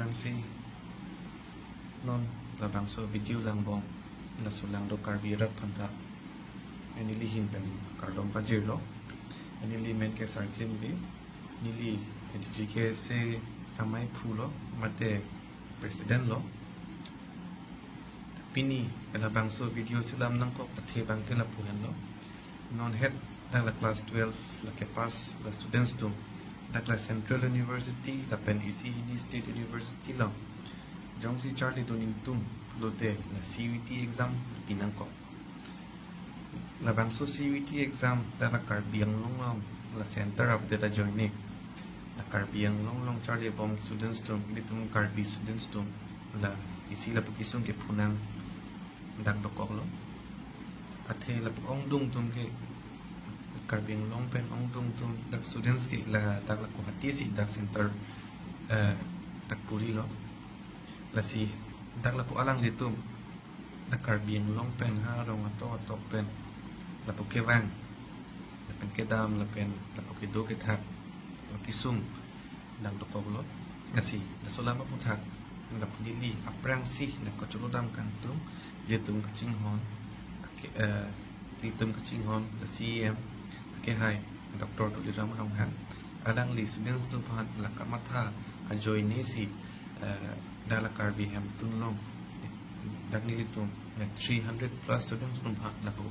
Fransi non labang so video lang bong na sulang do karbirat panta enili hin pen kardom pajir lo enili men ke sarklim bi nili edjike se tamai phulo mate president lo pini labang so video silam nang ko pathe bang ke la puhen lo non head tang la class 12 la ke pass la students to la Central University la pen ICHD State University lo Jongsi Charlie Donin Tum Lote la CUT exam pinangko la bangso CUT exam ta la karbiang long la center of the joining la karbiang long Charlie bom students tum bitum karbi students tum la isi la pukisung ke punang dak dokok lo athe la ong dung tum ke karbiang long pen ong dung tum dak students ke la dak la ko hati si dak center dak puri lo la si dak la pu alang ditu dak karbiang long pen ha rong ato pen la pu ke wang la pen ke dam la pen la pu ke do ke thak la kisung dak dokok lo la si la solama pu thak la pu li aprang si la ko chulu dam kan tum ye tum kaching hon litum kaching hon la CM ke hai Dr. Tuliram Ramhan alang li students tu phan la kamatha join ni si dala karbi hem tunlong dak ni litum 300 plus students tu phan la pu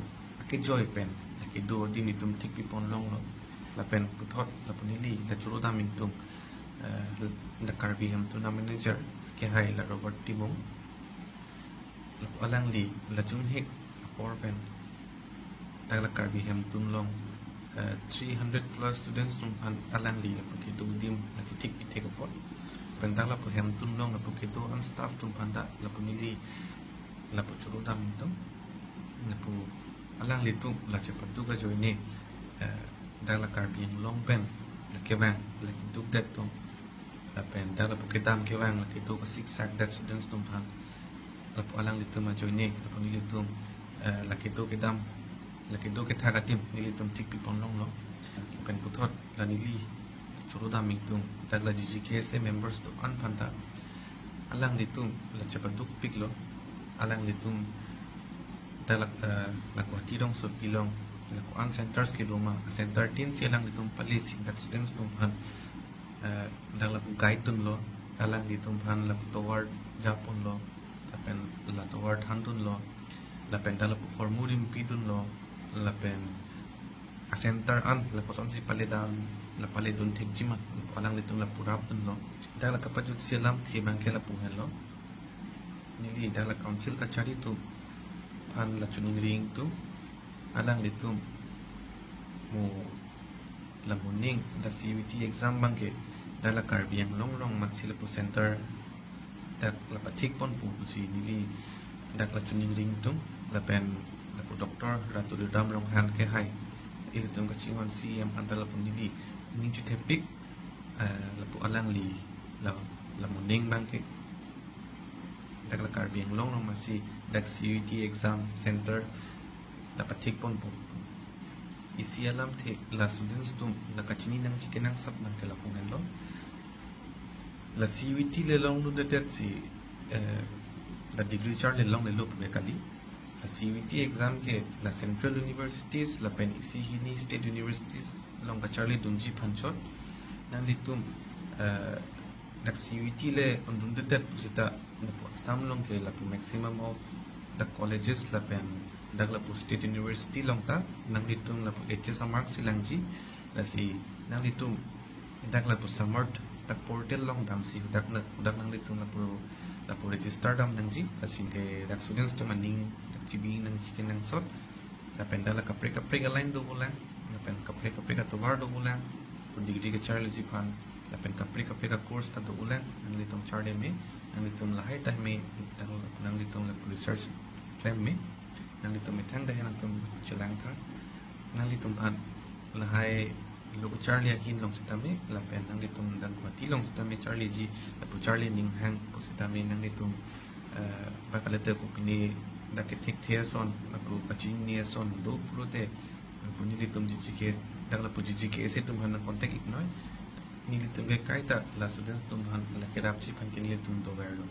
ke joy pen la ke do din litum thik pi pon long lo la pen puthot la pu ni li la churu da min tum la karbi hem tu na manager ke hai la Robert Timong la pu alang li la chung hek apor pen dak la karbi hem tunlong 300 plus students tum an alang li la pukit do dim la kitik ite ko pot pendang la pu hem tun long la pukit do on staff tum panda la pu nili la pu churu dam tum la pu alang li tum la chepat du ga joine da la karbi long pen la kewang la kituk det tum la pen da la pukit dam kewang la kituk ka six sack that students tum pan la pu alang li tum ma joine la pu nili tum la kituk ke dam laki do ke thagatim nili tum tik pi pon long lo pen puthot la nili churu da ming tum tak la GGKS members to an phanta alang li tum la chapaduk pik lo alang li tum ta la ko ti dong so pilong la ko an centers ke doma center tin si alang li tum pali sing that students tum phan da la guide tun lo alang li tum phan la toward japon lo la pen la toward handun lo la pen ta la formulim pidun lo la pen a center an la poson si palidam la palidun thik jima alang litum la purap tun lo da la kapajut silam thi bang ke la puhel lo nili da la council ka chari tu phan la chuning ring tu alang litum mu la muning da CUT exam bang ke da la karbiang long maxila pu center da la pathik pon pu si nili da la chuning ring tu la pen la pu Dr. Tuliram Ramhan ke hai ilitum ka chingon CM antala pu nili ning chitepik la pu alang li la muning bang ke dak la karbiang long masi dak CUT exam center la pathik pon pu isi alam the la students tum la kachini nang chikenang sab nang ke la pungan lo la CUT le long lu de si the degree chart le long le lo pu kali la CUT exam ke la Central Universities la pen ICHD State Universities long ka Charlie Dunji Phanchot nang litum dak CUT le undun de tet pusita na pu Assam long ke la pu maximum of the colleges la pen dak la pu State University long ta nang litum la pu HS mark silangji la si nang litum dak la pu samart dak portal long dam si dak nang litum la pu register dam nangji la si de dak students to maning chibi nang chicken nang sot la pen da la kapre align do bulan la pen kapre ka towar do bulan pu degree ke charlie ji phan la pen kapre ka course ta do bulan nang litum charlie me nang litum la hai ta me nang litum la research plan me nang litum me thang da nang tum chelang tha nang litum an la hai lo charlie hin long sitame la pen nang litum dang mati long sitame charlie ji la pu charlie ning hang pu sitame nang litum bakalete ko pini da ke thik the son la pu pachin ni son do purote pu ni litum GGKS da la pu GGKS tum han contact ik noi nilitum ke kaita la students tum han la kerapchi pan ke nilitum to gairo